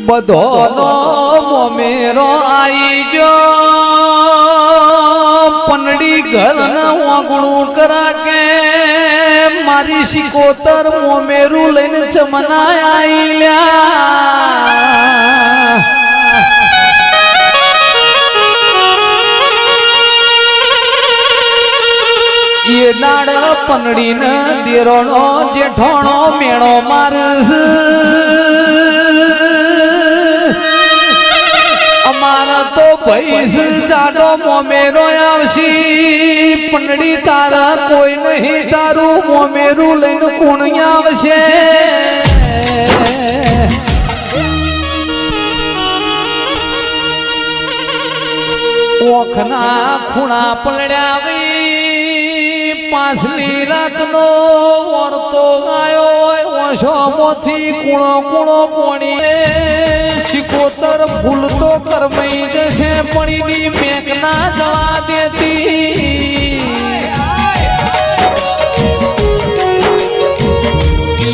બધોનો મોમેરો આઈ ગયો પનડી ઘર ના ઓગણું કરા કે મારી શિકોતર મોમેરું લઈને ચમના આઈલ્યા એ નાડ પનડી ને દેરોનો જેઠોણો મેળો મારસ અમારા તો ભૈસ જાડો મોમેરો આવશી પનડી તારા કોઈ નહીં તારું મોમેરું લઈને કોણ આવશે ઓખના ખૂણા પલડ્યા પાછલી રાતનો વર્તો ગાયો હોય ઓછો મોથી કુણો કુણો પોણીએ શિકોતર ભૂલ તો કરમઈ જશે પણીની મેક ના જવા દેતી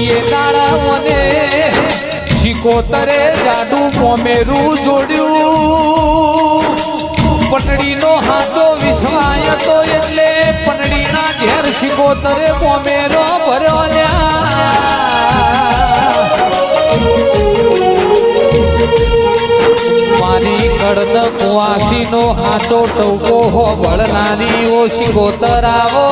એ દાડા મને શિકોતરે જાડું મોમેરું જોડ્યું પટડીનો હાથો વિસવાય તો એટલે પટડીના ઘેર શિકોતરે મોમેરો ભર્યો મારી કડન કુવાસીનો હાથો ટવકો હો ભળનારી ઓ શિકોતર આવો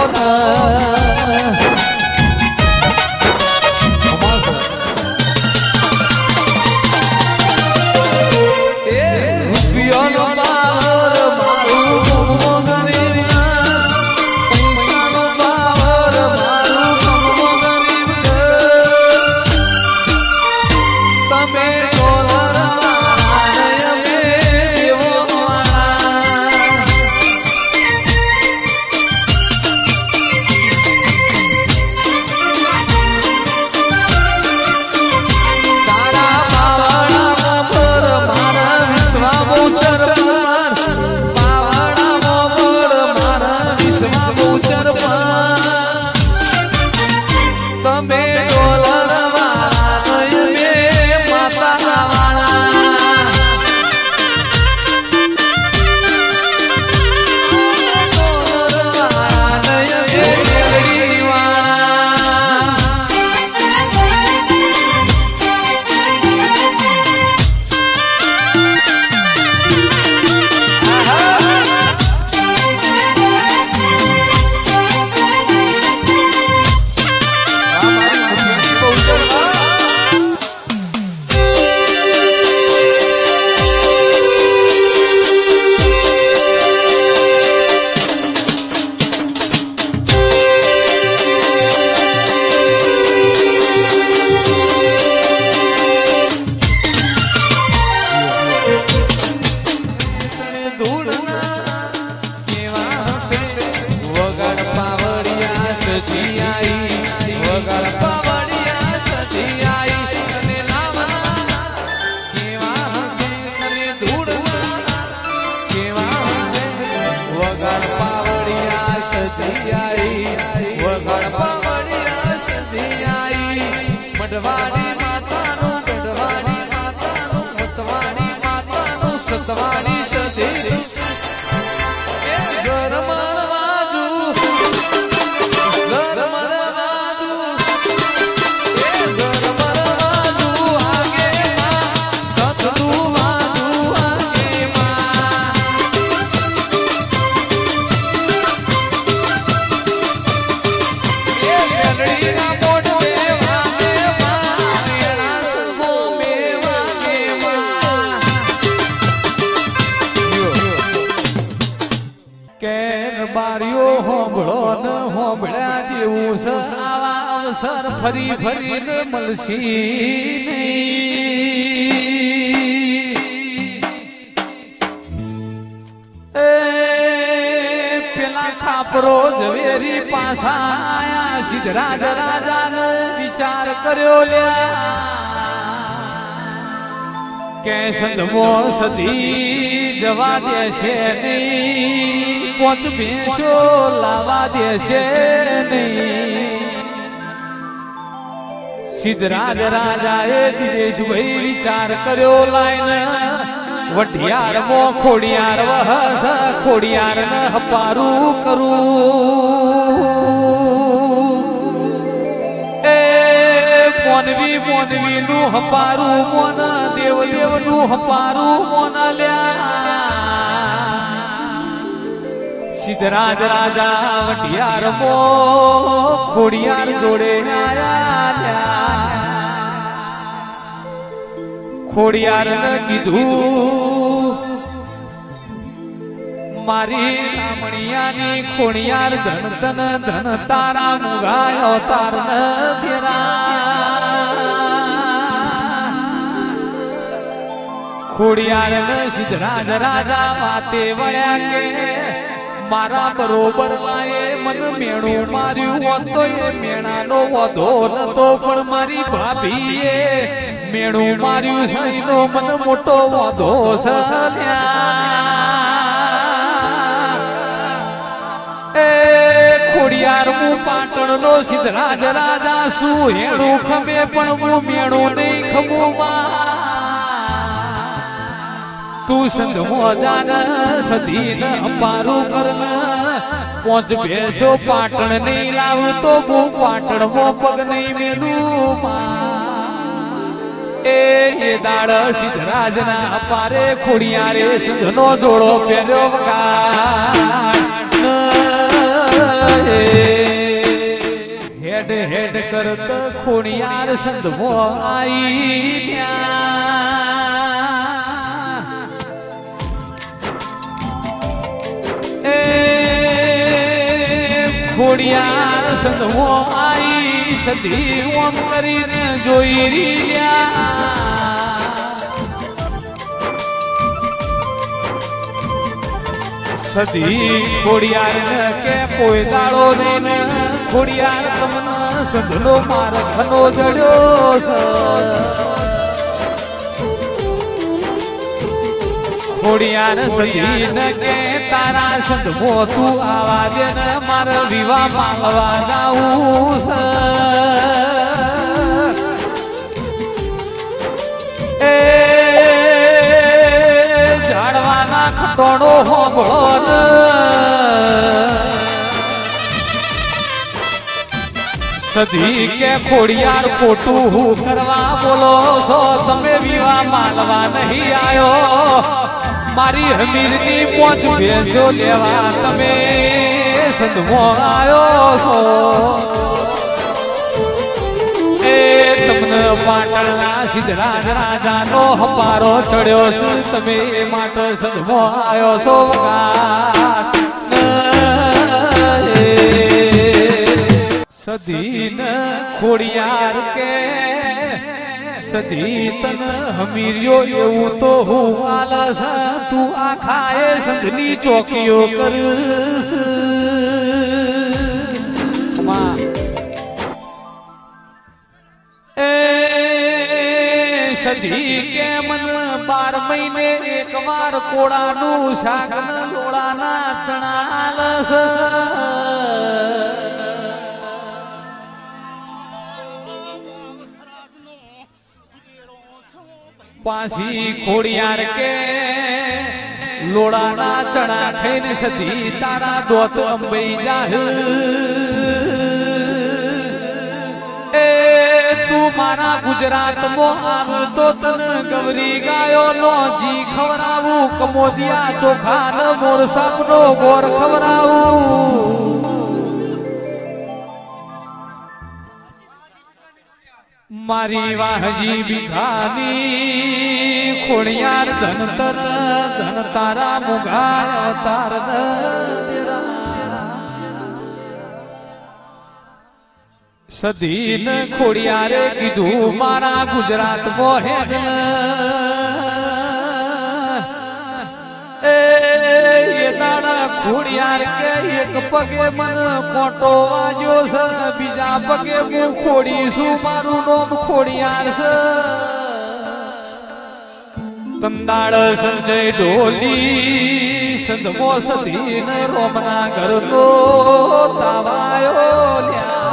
મઢવાડી માતાનું ગઢવાડી માતાનું સતવાડી માતાનું સતવાડી સધી એ ગરમણ વાજુ ગરમણ વાજુ એ ગરમણ વાજુ આગે માં સતનું વાજુ આગે માં એ ગઢડીના બારીઓ હોંભળો ન હોંભળ્યા જેવું આવા અવસર ફરી ફરીને મળશી પેલા ખાપરો ઝવેરી પાછા આયા સિદ્ધરાજ રાજાને વિચાર કર્યો લ્યા કે સંધમો સધી જવા દેશે નહીં પોચ ભેંસો લાવા દેશે નહીં સિદ્ધરાજ રાજાએ દિનેશભાઈ વિચાર કર્યો લાઈન વઢિયાર મો ખોડિયાર વહસ ખોડિયાર ન હપારું કરું એ મોનવી નું હપારું મોન દેવ નું હપારું મોન લ્યા સિદ્ધરાજ રાજા વઢિયાર મો ખોડિયાર જોડે આયા ખોડિયાર ને કીધું મારી રામણિયાની ખોડિયાર ધન ધન ધન તારા મુગાયો તાર ન ખોડિયાર ને સિદ્ધરાજ રાજા વાતે વળ્યા કે મારા બરોબર લાયે મન મેણું માર્યું હોતો એ મેણાનો વધો નતો પણ મારી ભાભીએ મેણું માર્યું સઈનો મન મોટો વધો સલ્યા એ ખોડિયાર હું પાટણ નો સિદ્ધરાજ રાજા શું હેડું ખમે પણ હું મેણું નહીં ખમું તું સંધમો જાન સધીન અપારું કરન પોંચ બેસો પાટણ નહીં લાવું તો હું પાટણ મો પગ નહીં મેલું એ દાડ સિદ્ધરાજ ના અપારે ખોડિયારે સંધનો જોડો પહેર્યો હેડ હેડ કરત ખોડિયાર સંધમો આઈ ખોડિયાર સંધવો આઈ સધી ઓમ કરીને જોઈ રહ્યા સધી ખોડિયાર ને કે કોઈ દાડો નહીં ખોડિયાર તમને સંધનો માર્ગ ઘનો જડ્યો ખોડિયાર સધી ન કે તારા સંધમો તું આવા દે ને મારા વિવાહ માંગવા જાઉં એ ઝાડવાના ખટોણો હોબળો સધી કે ખોડિયાર ખોટું હું કરવા બોલો છો તમે વિવાહ માંગવા નહીં આયો મારી હમીરની પોંચ ભેંસો લેવા તમે સંધમો આવ્યો છો એ તમને પાટણના સિદ્ધરાજ રાજાનો હપારો ચડ્યો છે તમે એ માટે સંધમો આવ્યો છો સધીન ખોડિયાર કે સધી તન હમીર્યો એવું તો હું આલસ તું આખા એ સંધની ચોકીઓ કરીશ એ સધી કે મન 12 મહિને એક વાર કોળાનું શાક લોળાના ચણા આલસ પાછી ખોડિયાર કે લોડાના ચણા ખાઈને સધી તારા દોત અંબાઈ જાહ એ તું મારા ગુજરાતમાં આવતો તને ગવરી ગાયો નો જી ખવરાવું કમોદિયા ચોખા ન મોર સાપનો ગોર ખવરાવું મારી વાહજી ભીખાની ખોડિયાર ધન તારા મુગા તાર સધીન ખોડિયારે કીધું મારા ગુજરાત મોહેન એ દાડા ખોડિયાર કે એક પગે મન કોટો વાજ્યો છે બીજા પગે હું ખોડીશું મારું નામ ખોડિયાર છે તંદાળ સંજય ઢોલી સંધમો સધીન રોમના ઘરનો તાવાયો લ્યા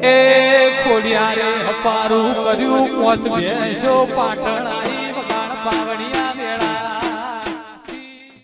એ કોડિયારે હપારું કર્યું કોચ ભેંસો પાટણા